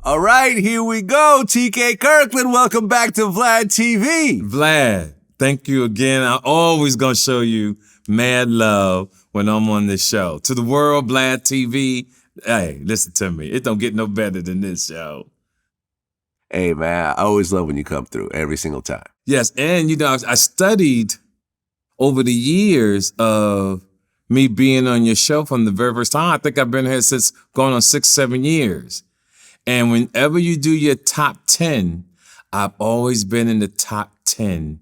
All right, here we go. TK Kirkland, welcome back to Vlad TV. Vlad, thank you again. I'm always going to show you mad love when I'm on this show. To the world, Vlad TV, hey, listen to me. It don't get no better than this show. Hey, man, I always love when you come through every single time. Yes, and I studied over the years of me being on your show from the very first time. I think I've been here since going on 6-7 years. And whenever you do your top 10, I've always been in the top 10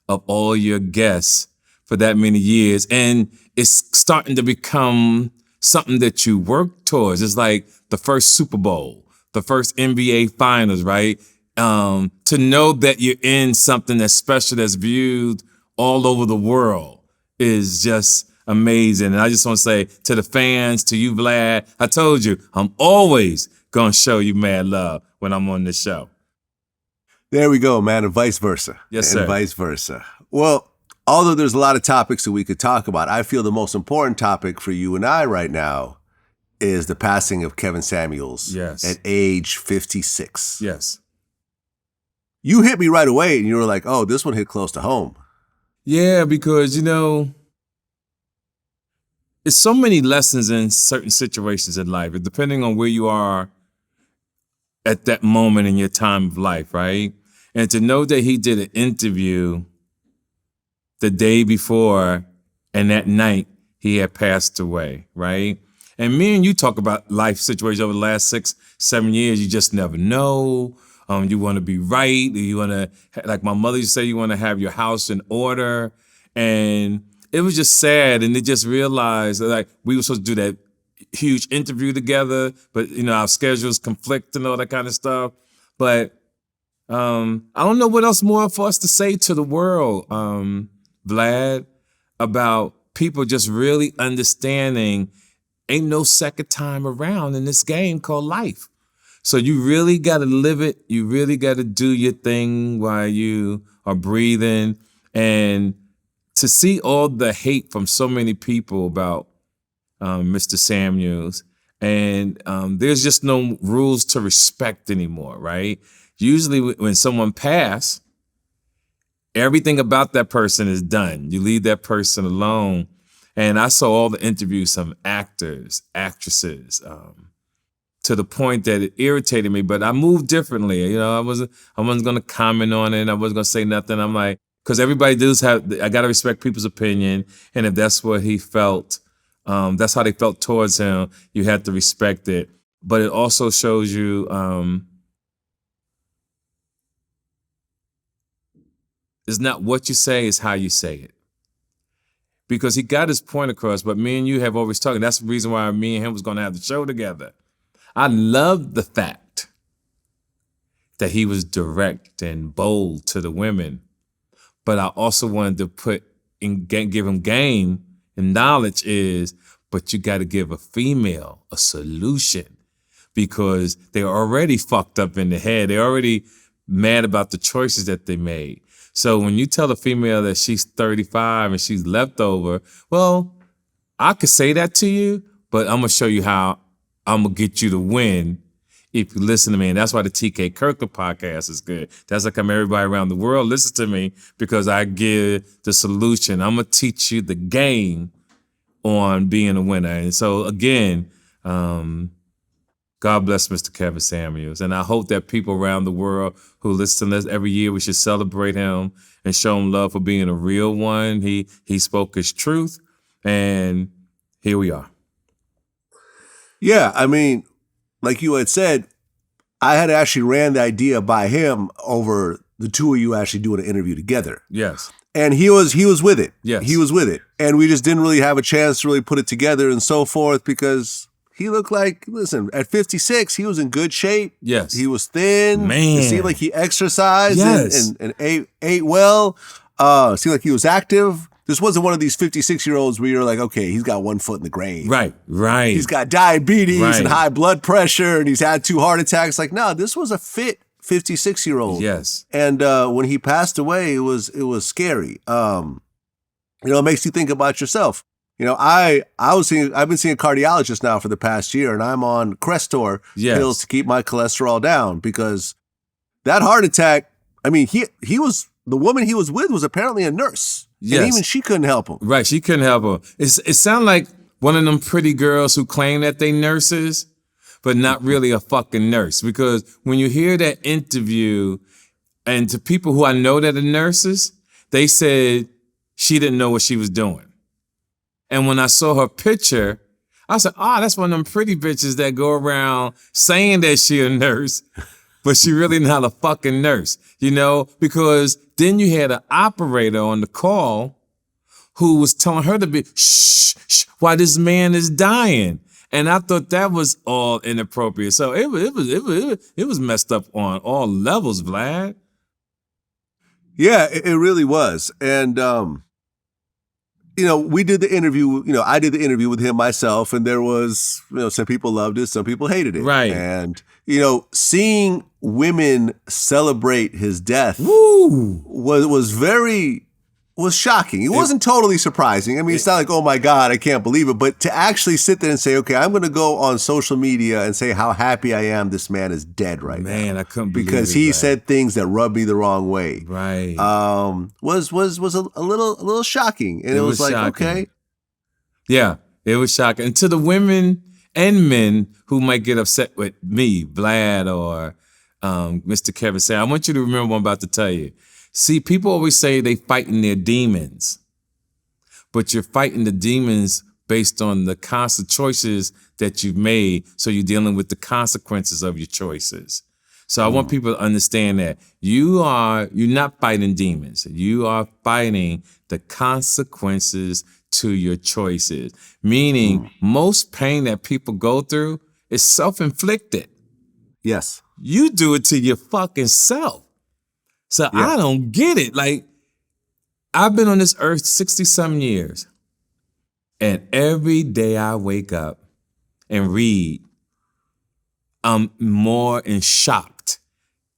of all your guests for that many years. And it's starting to become something that you work towards. It's like the first Super Bowl, the first NBA Finals, right? To know that you're in something that's special, that's viewed all over the world is just amazing. And I just want to say to the fans, to you, Vlad, I told you, I'm always going to show you mad love when I'm on this show. There we go, man, and vice versa. Yes, sir. And vice versa. Well, although there's a lot of topics that we could talk about, I feel the most important topic for you and I right now is the passing of Kevin Samuels at age 56. Yes. You hit me right away and you were like, oh, this one hit close to home. Yeah, because, it's so many lessons in certain situations in life, depending on where you are at that moment in your time of life, right? And to know that he did an interview the day before and that night he had passed away, right? And me and you talk about life situations over the last 6-7 years. You just never know. You want to be right. You want to, like my mother used to say, you want to have your house in order. And it was just sad. And they just realized like we were supposed to do that huge interview together, but our schedules conflict and all that kind of stuff. But I don't know what else more for us to say to the world, Vlad, about people just really understanding ain't no second time around in this game called life. So you really got to live it. You really got to do your thing while you are breathing. And to see all the hate from so many people about Mr. Samuels, and there's just no rules to respect anymore, right? Usually when someone passes, everything about that person is done. You leave that person alone. And I saw all the interviews from actors, actresses, to the point that it irritated me, but I moved differently. I wasn't going to comment on it. I wasn't going to say nothing. I'm like, because everybody I got to respect people's opinion. And if that's what he felt, that's how they felt towards him, you have to respect it. But it also shows you it's not what you say, it's how you say it. Because he got his point across, but me and you have always talked. That's the reason why me and him was going to have the show together. I love the fact that he was direct and bold to the women, but I also wanted to give him game and knowledge but you got to give a female a solution because they're already fucked up in the head. They're already mad about the choices that they made. So when you tell a female that she's 35 and she's leftover, well, I could say that to you, but I'm going to show you how I'm going to get you to win if you listen to me. And that's why the TK Kirkland podcast is good. That's like everybody around the world listens to me because I give the solution. I'm going to teach you the game on being a winner. And so again, God bless Mr. Kevin Samuels. And I hope that people around the world who listen to this every year, we should celebrate him and show him love for being a real one. He spoke his truth, and here we are. Yeah, I mean, like you had said, I had actually ran the idea by him over the two of you actually doing an interview together. Yes. And he was with it. Yes. He was with it. And we just didn't really have a chance to really put it together and so forth because he looked like, listen, at 56, he was in good shape. Yes. He was thin. Man. It seemed like he exercised yes. and ate well. It seemed like he was active. This wasn't one of these 56-year-olds where you're like, okay, he's got one foot in the grave. Right. He's got diabetes and high blood pressure and he's had 2 heart attacks. Like, no, this was a fit 56-year-old. Yes. And when he passed away, it was scary. It makes you think about yourself. I've been seeing a cardiologist now for the past year, and I'm on Crestor pills to keep my cholesterol down because that heart attack. I mean, he was the woman he was with was apparently a nurse, and even she couldn't help him. Right, she couldn't help him. It sounded like one of them pretty girls who claim that they nurses, but not really a fucking nurse. Because when you hear that interview, and to people who I know that are nurses, they said she didn't know what she was doing. And when I saw her picture, I said, that's one of them pretty bitches that go around saying that she a nurse, but she really not a fucking nurse, because then you had an operator on the call who was telling her to be shh while this man is dying. And I thought that was all inappropriate. So it was messed up on all levels, Vlad. Yeah, it really was. And, we did the interview, I did the interview with him myself, and there was, some people loved it, some people hated it. Right. And, seeing women celebrate his death was shocking. It wasn't totally surprising. I mean, it's not like, oh my God, I can't believe it. But to actually sit there and say, okay, I'm going to go on social media and say how happy I am this man is dead right now. Man, I couldn't believe it. Because he said things that rubbed me the wrong way. Right. Was a little shocking. And it was like, shocking. Okay. Yeah, it was shocking. And to the women and men who might get upset with me, Vlad or Mr. Kevin Sam, I want you to remember what I'm about to tell you. See, people always say they fighting their demons, but you're fighting the demons based on the constant choices that you've made. So you're dealing with the consequences of your choices. So I want people to understand that you're not fighting demons. You are fighting the consequences to your choices. Meaning most pain that people go through is self-inflicted. Yes. You do it to your fucking self. So I don't get it. Like, I've been on this earth 60-some years, and every day I wake up and read, I'm more in shocked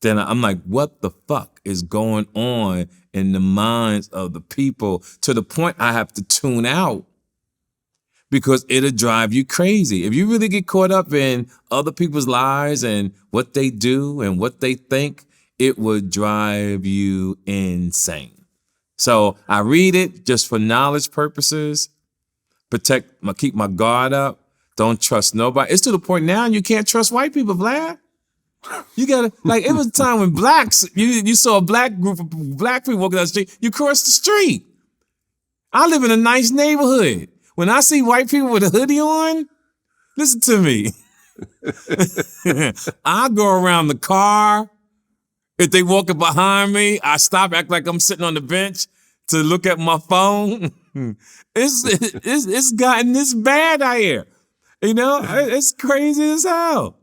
than I'm like, what the fuck is going on in the minds of the people, to the point I have to tune out because it'll drive you crazy. If you really get caught up in other people's lives and what they do and what they think, it would drive you insane. So I read it just for knowledge purposes, keep my guard up, don't trust nobody. It's to the point now you can't trust white people, Vlad. You gotta, like, it was a time when blacks, you saw a black group of black people walking down the street, you crossed the street. I live in a nice neighborhood. When I see white people with a hoodie on, listen to me. I go around the car. If they walking behind me, I stop, act like I'm sitting on the bench to look at my phone. It's gotten this bad out here. It's crazy as hell.